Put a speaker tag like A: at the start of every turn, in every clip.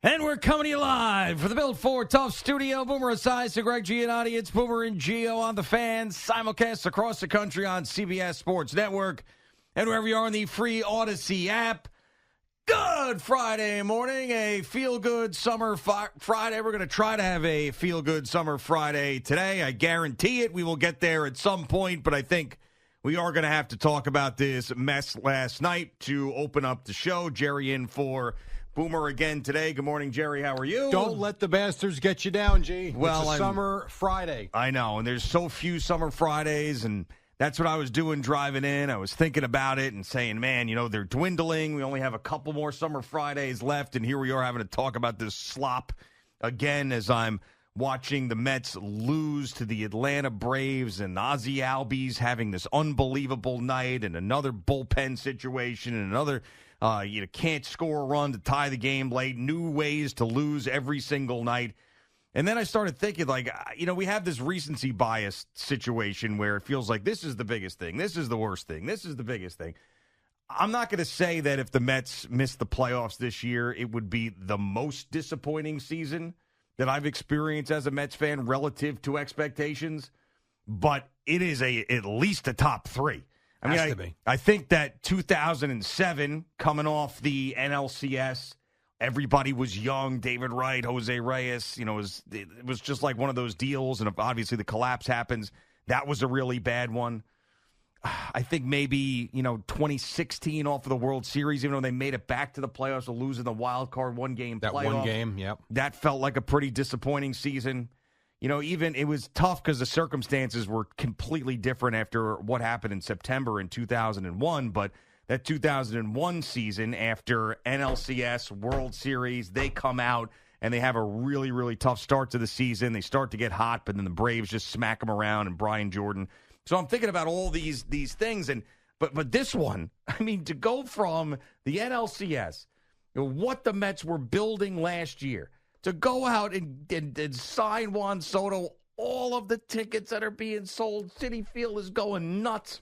A: And we're coming to you live for the Built for Tough studio. Boomer Esiason, Greg Giannotti. It's Boomer and Gio on the Fan. Simulcast across the country on CBS Sports Network. And wherever you are on the free Odyssey app. Good Friday morning. A feel-good summer Friday. We're going to try to have a feel-good summer Friday today. I guarantee it. We will get there at some point. But I think we are going to have to talk about this mess last night to open up the show. Jerry in for Boomer again today. Good morning, Jerry. How are you?
B: Don't let the bastards get you down, G.
A: Well,
B: it's a summer Friday.
A: I know, and there's so few summer Fridays, and that's what I was doing driving in. I was thinking about it and saying, man, you know, they're dwindling. We only have a couple more summer Fridays left, and here we are having to talk about this slop again as I'm watching the Mets lose to the Atlanta Braves and Ozzie Albies having this unbelievable night and another bullpen situation and another you can't score a run to tie the game late, new ways to lose every single night. And then I started thinking, like, we have this recency bias situation where it feels like this is the biggest thing. This is the worst thing. This is the biggest thing. I'm not going to say that if the Mets missed the playoffs this year, it would be the most disappointing season that I've experienced as a Mets fan relative to expectations, but it is at least a top three. I think that 2007, coming off the NLCS, everybody was young. David Wright, Jose Reyes, it was just like one of those deals, and obviously the collapse happens. That was a really bad one. I think maybe, 2016 off of the World Series, even though they made it back to the playoffs, losing the wild card one-game playoff.
B: That one game, yep.
A: That felt like a pretty disappointing season. Even it was tough because the circumstances were completely different after what happened in September in 2001. But that 2001 season, after NLCS, World Series, they come out and they have a really, really tough start to the season. They start to get hot, but then the Braves just smack them around and Brian Jordan. So I'm thinking about all these things. But this one, to go from the NLCS, what the Mets were building last year, to go out and sign Juan Soto, all of the tickets that are being sold, Citi Field is going nuts.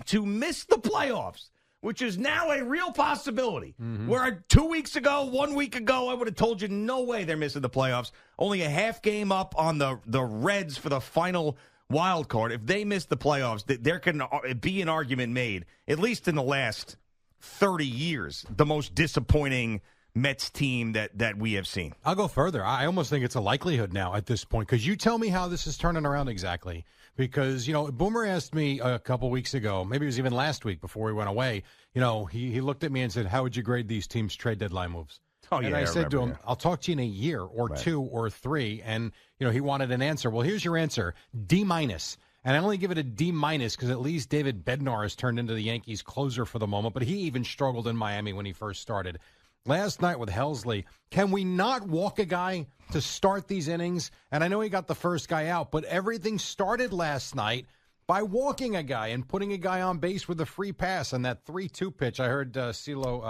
A: To miss the playoffs, which is now a real possibility. Mm-hmm. Where 2 weeks ago, 1 week ago, I would have told you no way they're missing the playoffs. Only a half game up on the Reds for the final wild card. If they miss the playoffs, there can be an argument made, at least in the last 30 years, the most disappointing Mets team that we have seen.
B: I'll go further. I almost think it's a likelihood now at this point, because you tell me how this is turning around exactly. Because, Boomer asked me a couple weeks ago, maybe it was even last week before we went away, he looked at me and said, how would you grade these teams' trade deadline moves?
A: Oh, yeah,
B: and I said to him, I'll talk to you in a year or two or three. And, he wanted an answer. Well, here's your answer, D-. And I only give it a D- because at least David Bednar has turned into the Yankees closer for the moment. But he even struggled in Miami when he first started. Last night with Helsley, can we not walk a guy to start these innings? And I know he got the first guy out, but everything started last night by walking a guy and putting a guy on base with a free pass on that 3-2 pitch. I heard CeeLo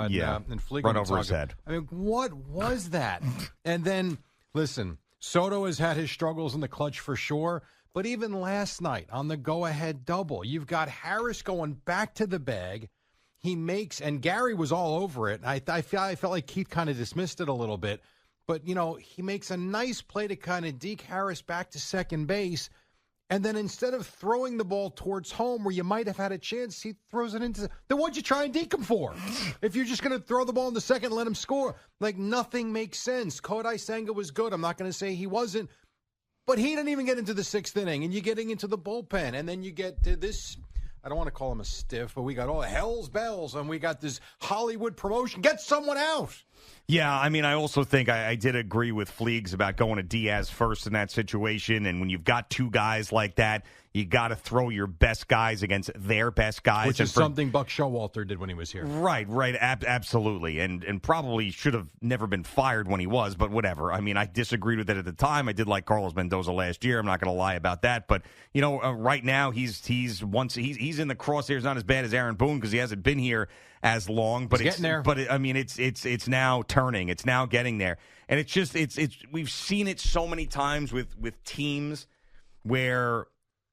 B: and Fleeger
A: run over his head.
B: What was that? And then, listen, Soto has had his struggles in the clutch for sure, but even last night on the go-ahead double, you've got Harris going back to the bag. He makes, and Gary was all over it. I felt like Keith kind of dismissed it a little bit. But, he makes a nice play to kind of deke Harris back to second base. And then instead of throwing the ball towards home where you might have had a chance, he throws it into. Then what'd you try and deke him for? If you're just going to throw the ball in the second and let him score, nothing makes sense. Kodai Senga was good. I'm not going to say he wasn't. But he didn't even get into the sixth inning. And you're getting into the bullpen. And then you get to this. I don't want to call him a stiff, but we got all hell's bells, and we got this Hollywood promotion. Get someone out.
A: Yeah, I also think I did agree with Fleegs about going to Diaz first in that situation. And when you've got two guys like that, you got to throw your best guys against their best guys.
B: Which is something Buck Showalter did when he was here.
A: Right, absolutely. And probably should have never been fired when he was, but whatever. I disagreed with it at the time. I did like Carlos Mendoza last year. I'm not going to lie about that. But, right now he's in the crosshairs, not as bad as Aaron Boone because he hasn't been here as long. But
B: it's getting there.
A: But, it's now turning. It's now getting there. And it's just we've seen it so many times with teams where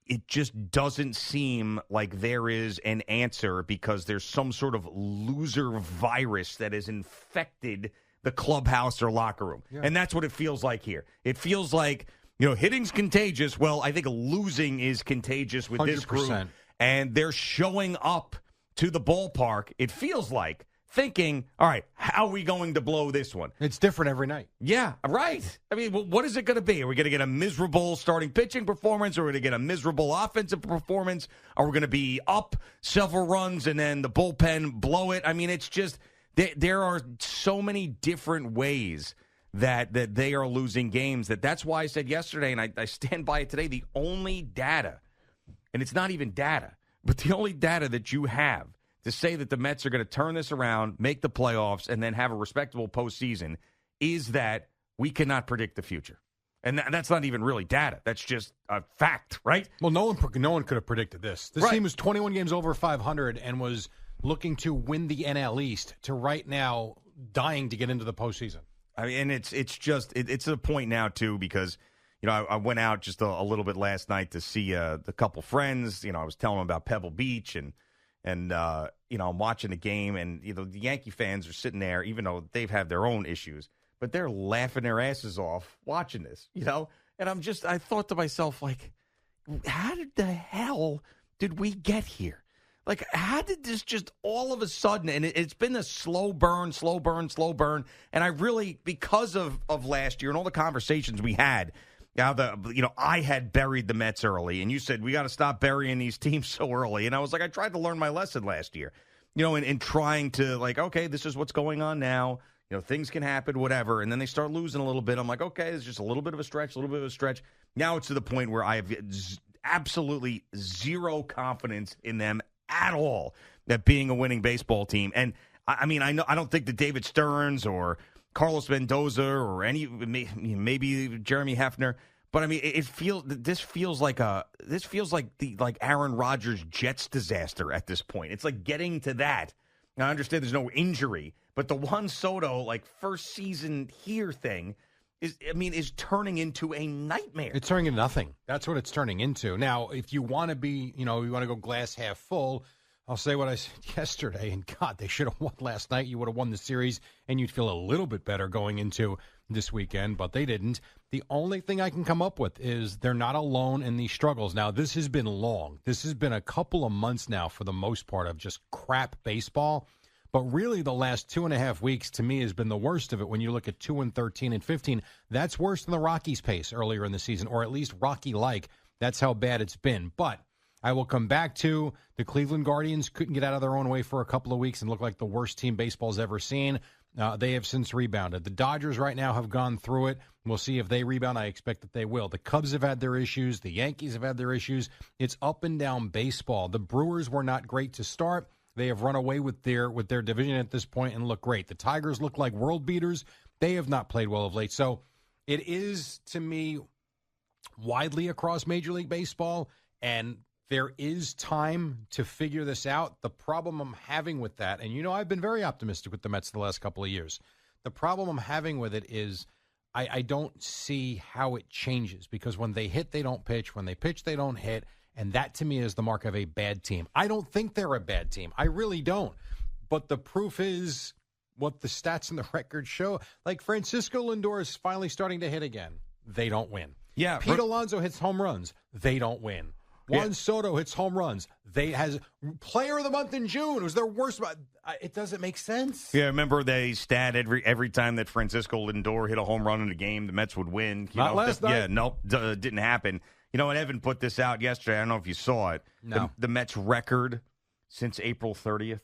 A: it just doesn't seem like there is an answer because there's some sort of loser virus that has infected the clubhouse or locker room. Yeah. And that's what it feels like here. It feels like, hitting's contagious. Well, I think losing is contagious with 100%. This group. And they're showing up to the ballpark, it feels like, thinking, all right, how are we going to blow this one?
B: It's different every night.
A: Yeah, right. I mean, what is it going to be? Are we going to get a miserable starting pitching performance? Or are we going to get a miserable offensive performance? Are we going to be up several runs and then the bullpen blow it? I mean, it's just there are so many different ways that they are losing games. That's why I said yesterday, and I stand by it today, the only data, and it's not even data, but the only data that you have to say that the Mets are going to turn this around, make the playoffs, and then have a respectable postseason is that we cannot predict the future. And that's not even really data. That's just a fact, right?
B: Well, no one could have predicted this. This team was 21 games over 500 and was looking to win the NL East to right now dying to get into the postseason.
A: I mean, and it's to the point now, too, because I went out just a little bit last night to see the couple friends. I was telling them about Pebble Beach and I'm watching the game, and the Yankee fans are sitting there, even though they've had their own issues, but they're laughing their asses off watching this, And I thought to myself, like, how did the hell did we get here? Like, how did this just all of a sudden, and it's been a slow burn, and I really, because of last year and all the conversations we had, now, I had buried the Mets early, and you said, we got to stop burying these teams so early. And I was like, I tried to learn my lesson last year, in trying to, like, okay, this is what's going on now. Things can happen, whatever. And then they start losing a little bit. I'm like, okay, it's just a little bit of a stretch. Now it's to the point where I have absolutely zero confidence in them at all, that being a winning baseball team. And, I mean, I don't think that David Stearns or Carlos Mendoza or maybe Jeremy Hefner, but I mean, this feels like the Aaron Rodgers Jets disaster at this point. It's like getting to that. Now, I understand there's no injury, but the Juan Soto first season here thing is turning into a nightmare.
B: It's turning into nothing. That's what it's turning into. Now, if you want to be, you want to go glass half full, I'll say what I said yesterday, and God, they should have won last night. You would have won the series, and you'd feel a little bit better going into this weekend, but they didn't. The only thing I can come up with is they're not alone in these struggles. Now, this has been long. This has been a couple of months now, for the most part, of just crap baseball. But really, the last 2.5 weeks, to me, has been the worst of it when you look at 2-13 and 15. That's worse than the Rockies' pace earlier in the season, or at least Rocky-like. That's how bad it's been. But I will come back to the Cleveland Guardians couldn't get out of their own way for a couple of weeks and look like the worst team baseball's ever seen. They have since rebounded. The Dodgers right now have gone through it. We'll see if they rebound. I expect that they will. The Cubs have had their issues. The Yankees have had their issues. It's up and down baseball. The Brewers were not great to start. They have run away with their division at this point and look great. The Tigers look like world beaters. They have not played well of late. So it is, to me, widely across Major League Baseball, and there is time to figure this out. The problem I'm having with that, and I've been very optimistic with the Mets the last couple of years. The problem I'm having with it is I don't see how it changes, because when they hit, they don't pitch. When they pitch, they don't hit. And that, to me, is the mark of a bad team. I don't think they're a bad team. I really don't. But the proof is what the stats and the records show. Like, Francisco Lindor is finally starting to hit again. They don't win.
A: Yeah,
B: Pete Alonso hits home runs. They don't win. Juan Soto hits home runs. They has player of the month in June. It was their worst. It doesn't make sense.
A: Yeah, remember they stat every time that Francisco Lindor hit a home run in a game, the Mets would win.
B: Not last night.
A: Yeah, nope, didn't happen. And Evan put this out yesterday. I don't know if you saw it.
B: No.
A: The Mets record since April 30th.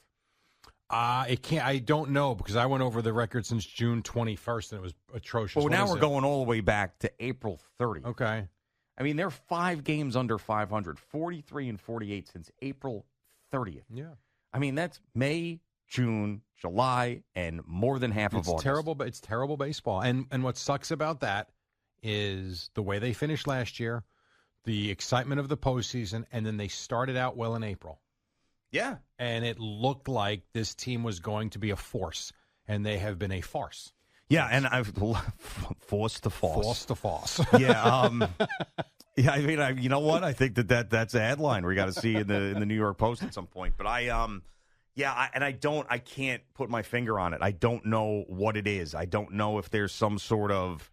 B: I don't know, because I went over the record since June 21st, and it was atrocious.
A: Well, now we're going all the way back to April 30th.
B: Okay.
A: I mean, they're 5 games under 500, 43 and 48 since April 30th.
B: Yeah.
A: I mean, that's May, June, July, and more than half of August.
B: It's terrible baseball. And what sucks about that is the way they finished last year, the excitement of the postseason, and then they started out well in April.
A: Yeah.
B: And it looked like this team was going to be a force, and they have been a farce.
A: Yeah, and I've forced to farce.
B: Forced to farce.
A: Yeah. Yeah, I mean, you know what? I think that's a headline we got to see in the New York Post at some point. But Yeah, I can't put my finger on it. I don't know what it is. I don't know if there's some sort of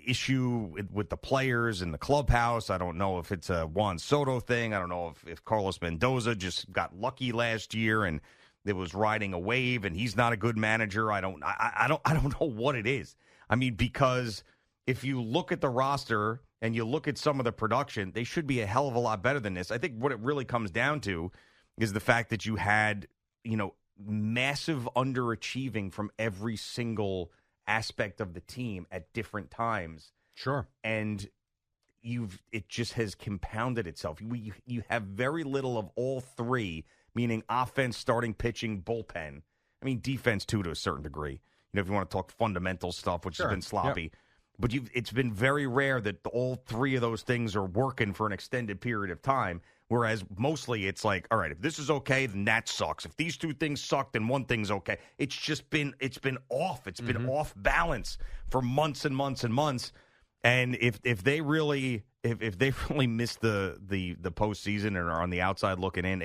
A: issue with the players in the clubhouse. I don't know if it's a Juan Soto thing. I don't know if Carlos Mendoza just got lucky last year and it was riding a wave and he's not a good manager. I don't know what it is. I mean, because if you look at the roster and you look at some of the production, they should be a hell of a lot better than this. I think what it really comes down to is the fact that you had, massive underachieving from every single aspect of the team at different times.
B: Sure.
A: And it just has compounded itself. You have very little of all three, meaning offense, starting pitching, bullpen. I mean, defense too, to a certain degree. If you want to talk fundamental stuff, which has been sloppy. Yep. But it's been very rare that all three of those things are working for an extended period of time. Whereas mostly it's like, all right, if this is okay, then that sucks. If these two things suck, then one thing's okay. It's been off. It's been off balance for months and months and months. And if they really miss the postseason and are on the outside looking in,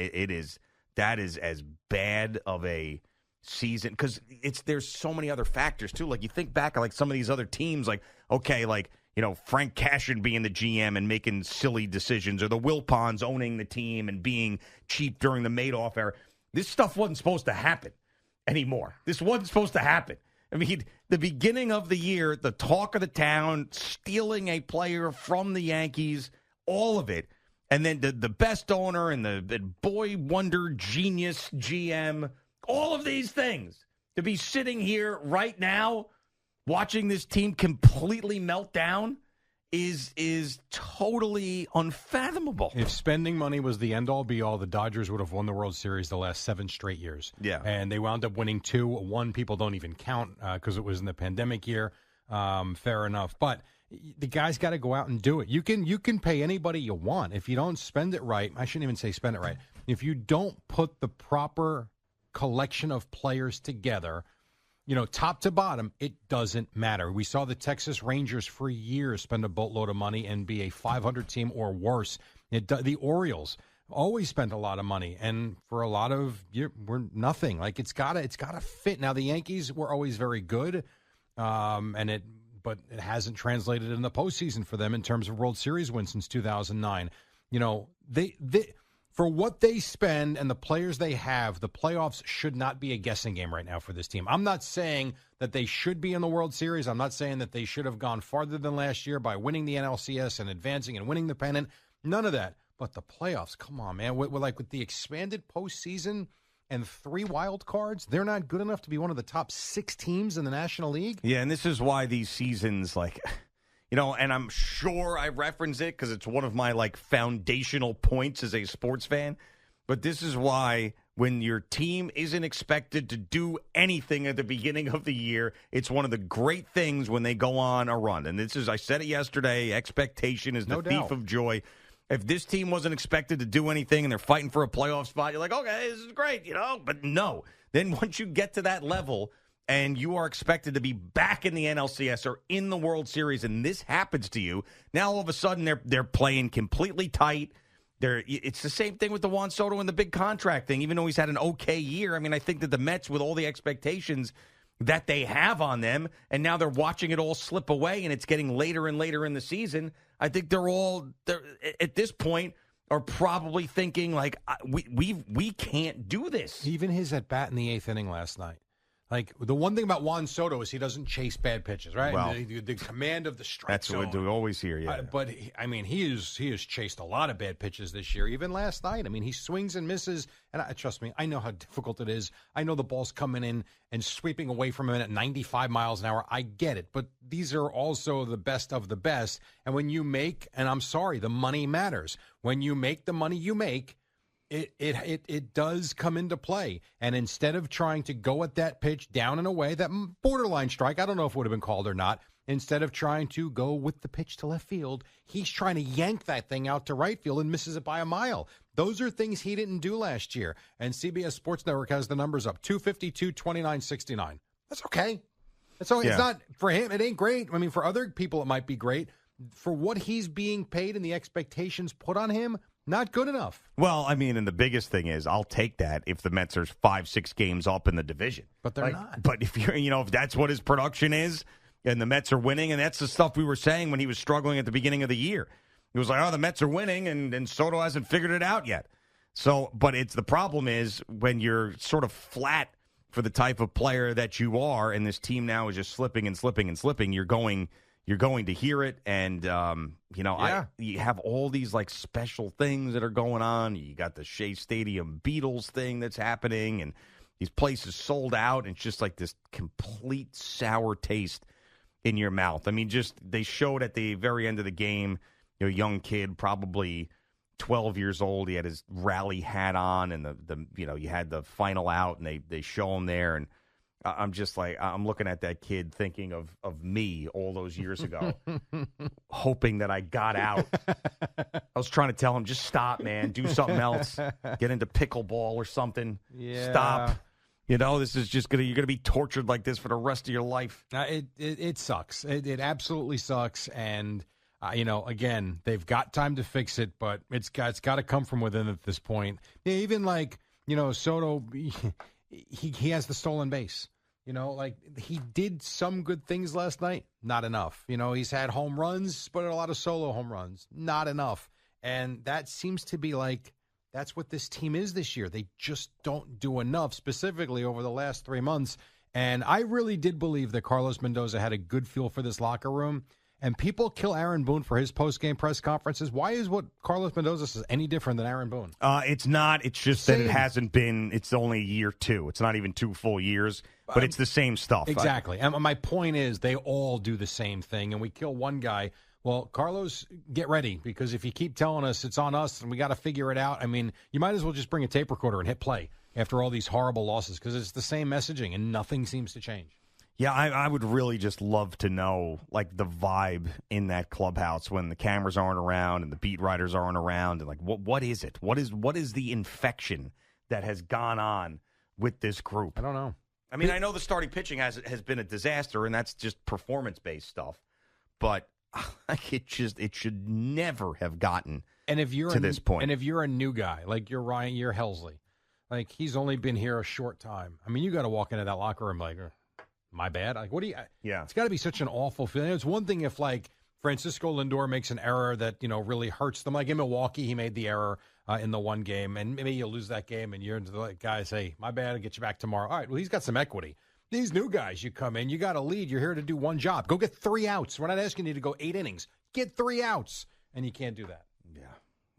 A: that is as bad of a season, because there's so many other factors too. Like you think back, like some of these other teams, like Frank Cashin being the GM and making silly decisions, or the Wilpons owning the team and being cheap during the Madoff era. This stuff wasn't supposed to happen anymore. This wasn't supposed to happen. I mean, the beginning of the year, the talk of the town, stealing a player from the Yankees, all of it, and then the best owner and the boy wonder genius GM. All of these things, to be sitting here right now watching this team completely melt down is totally unfathomable.
B: If spending money was the end-all, be-all, the Dodgers would have won the World Series the last 7 straight years.
A: Yeah.
B: And they wound up winning 2. 1 people don't even count because it was in the pandemic year. Fair enough. But the guys got to go out and do it. You can pay anybody you want. If you don't spend it right, I shouldn't even say spend it right. If you don't put the proper collection of players together, top to bottom, it doesn't matter. We saw the Texas Rangers for years spend a boatload of money and be a 500 team or worse. The Orioles always spent a lot of money, and for a lot of years, we're nothing. Like it's gotta fit. Now the Yankees were always very good, but it hasn't translated in the postseason for them in terms of World Series wins since 2009. They for what they spend and the players they have, the playoffs should not be a guessing game right now for this team. I'm not saying that they should be in the World Series. I'm not saying that they should have gone farther than last year by winning the NLCS and advancing and winning the pennant. None of that. But the playoffs, come on, man. With the expanded postseason and 3 wild cards, they're not good enough to be one of the top 6 teams in the National League.
A: Yeah, and this is why these seasons, and I'm sure I reference it because it's one of my foundational points as a sports fan. But this is why when your team isn't expected to do anything at the beginning of the year, it's one of the great things when they go on a run. And I said it yesterday, expectation is the thief of joy. If this team wasn't expected to do anything and they're fighting for a playoff spot, you're like, okay, this is great, But no. Then once you get to that level and you are expected to be back in the NLCS or in the World Series, and this happens to you, now all of a sudden they're playing completely tight. It's the same thing with the Juan Soto and the big contract thing, even though he's had an okay year. I mean, I think that the Mets, with all the expectations that they have on them, and now they're watching it all slip away, and it's getting later and later in the season, I think they're at this point are probably thinking, we can't do this.
B: Even his at-bat in the 8th inning last night. The one thing about Juan Soto is he doesn't chase bad pitches, right?
A: Well,
B: the command of the strike
A: that's
B: zone.
A: what we always hear, yeah.
B: But, he has chased a lot of bad pitches this year, even last night. I mean, he swings and misses, and trust me, I know how difficult it is. I know the ball's coming in and sweeping away from him at 95 miles an hour. I get it, but these are also the best of the best. And when you make, and I'm sorry, the money matters. When you make the money you make, it does come into play. And instead of trying to go at that pitch down and away, that borderline strike, I don't know if it would have been called or not, instead of trying to go with the pitch to left field, he's trying to yank that thing out to right field and misses it by a mile. Those are things he didn't do last year. And CBS Sports Network has the numbers up, 252, 29, 69. That's okay. It's okay. Yeah. It's not, for him, it ain't great. I mean, for other people, it might be great. For what he's being paid and the expectations put on him, Not good enough.
A: Well, I mean, and the biggest thing is I'll take that if the Mets are 5-6 games up in the division.
B: But they're not.
A: But if you're, if that's what his production is and the Mets are winning, and that's the stuff we were saying when he was struggling at the beginning of the year. It was like, oh, the Mets are winning and Soto hasn't figured it out yet. So, but the problem is when you're sort of flat for the type of player that you are, and this team now is just slipping and slipping and slipping, you're going to hear it, and you have all these like special things that are going on. You got the Shea Stadium Beatles thing that's happening, and these places sold out, and it's just like this complete sour taste in your mouth. I mean, just they showed at the very end of the game, a young kid, probably 12 years old. He had his rally hat on, and you had the final out, and they show him there, and I'm just like, I'm looking at that kid thinking of me all those years ago, hoping that I got out. I was trying to tell him, just stop, man. Do something else. Get into pickleball or something.
B: Yeah.
A: Stop. This is just you're going to be tortured like this for the rest of your life.
B: It sucks. It absolutely sucks. And, again, they've got time to fix it, but it's got to come from within at this point. Yeah, even like, Soto, he has the stolen base. He did some good things last night. Not enough. He's had home runs, but a lot of solo home runs. Not enough. And that seems to be like, that's what this team is this year. They just don't do enough, specifically over the last 3 months. And I really did believe that Carlos Mendoza had a good feel for this locker room. And people kill Aaron Boone for his post-game press conferences. Why is what Carlos Mendoza says any different than Aaron Boone?
A: It's not. It's just that it hasn't been. It's only year 2. It's not even 2 full years, but it's the same stuff.
B: Exactly. And my point is they all do the same thing, and we kill one guy. Well, Carlos, get ready, because if you keep telling us it's on us and we got to figure it out, I mean, you might as well just bring a tape recorder and hit play after all these horrible losses, because it's the same messaging and nothing seems to change.
A: Yeah, I would really just love to know, like, the vibe in that clubhouse when the cameras aren't around and the beat writers aren't around, and like, what is it? What is the infection that has gone on with this group?
B: I don't know.
A: I mean, I know the starting pitching has been a disaster, and that's just performance-based stuff, but it should never have gotten to this point.
B: And if you're a new guy, like you're Ryan, you're Helsley, like he's only been here a short time. I mean, you got to walk into that locker room like, my bad. Like, what do you?
A: Yeah,
B: it's got to be such an awful feeling. It's one thing if like Francisco Lindor makes an error that really hurts them. Like in Milwaukee, he made the error in the one game, and maybe you lose that game, and you're into the guys say, "My bad, I'll get you back tomorrow." All right, well, he's got some equity. These new guys, you come in, you got a lead. You're here to do one job. Go get 3 outs. We're not asking you to go 8 innings. Get 3 outs, and you can't do that.
A: Yeah.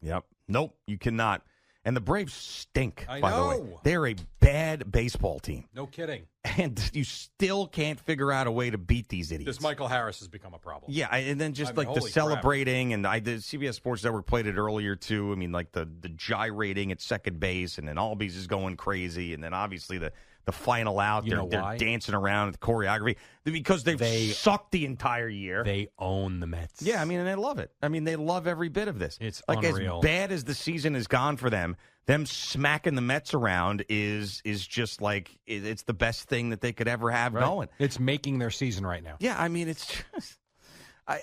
A: Yep. Nope. You cannot. And the Braves stink,
B: I
A: by
B: know.
A: the way. They're a bad baseball team.
B: No kidding.
A: And you still can't figure out a way to beat these idiots.
B: This Michael Harris has become a problem.
A: Yeah, and then just the celebrating, and the CBS Sports Network played it earlier, too. I mean, like the gyrating at second base, and then Albies is going crazy, and then obviously the final out, they're dancing around with the choreography because they sucked the entire year.
B: They own the Mets.
A: Yeah, I mean, and they love it. I mean, they love every bit of this.
B: It's
A: like
B: unreal.
A: As bad as the season has gone for them smacking the Mets around is just like it's the best thing that they could ever have going.
B: It's making their season right now.
A: Yeah, I mean, it's just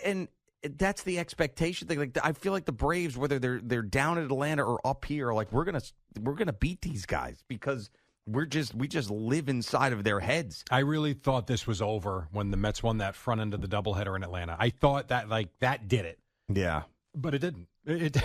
A: and that's the expectation thing. Like I feel like the Braves, whether they're down at Atlanta or up here, like we're gonna beat these guys because we just live inside of their heads.
B: I really thought this was over when the Mets won that front end of the doubleheader in Atlanta. I thought that that did it.
A: Yeah.
B: But it didn't. It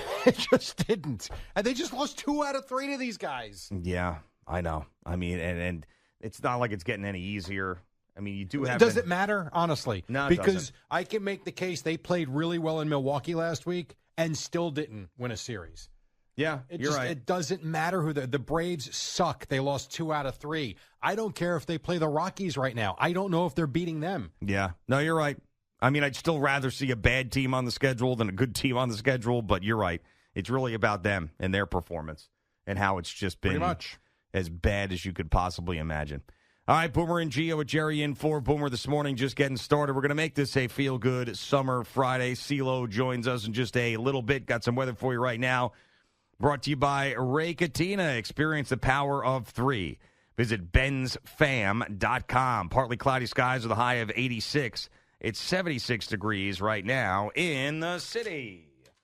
B: just didn't. And they just lost 2 out of 3 to these guys.
A: Yeah, I know. I mean, and it's not like it's getting any easier. I mean, you do have.
B: Does it matter, honestly?
A: No, it
B: because
A: doesn't.
B: I can make the case they played really well in Milwaukee last week and still didn't win a series.
A: Yeah, you're right.
B: It doesn't matter who the Braves suck. They lost 2 out of 3. I don't care if they play the Rockies right now. I don't know if they're beating them.
A: Yeah, no, you're right. I mean, I'd still rather see a bad team on the schedule than a good team on the schedule, but you're right. It's really about them and their performance and how it's just been
B: pretty much
A: as bad as you could possibly imagine. All right, Boomer and Gio with Jerry in for Boomer this morning, just getting started. We're going to make this a feel-good summer Friday. CeeLo joins us in just a little bit. Got some weather for you right now. Brought to you by Ray Katina. Experience the power of 3. Visit bensfam.com. Partly cloudy skies with a high of 86. It's 76 degrees right now in the city.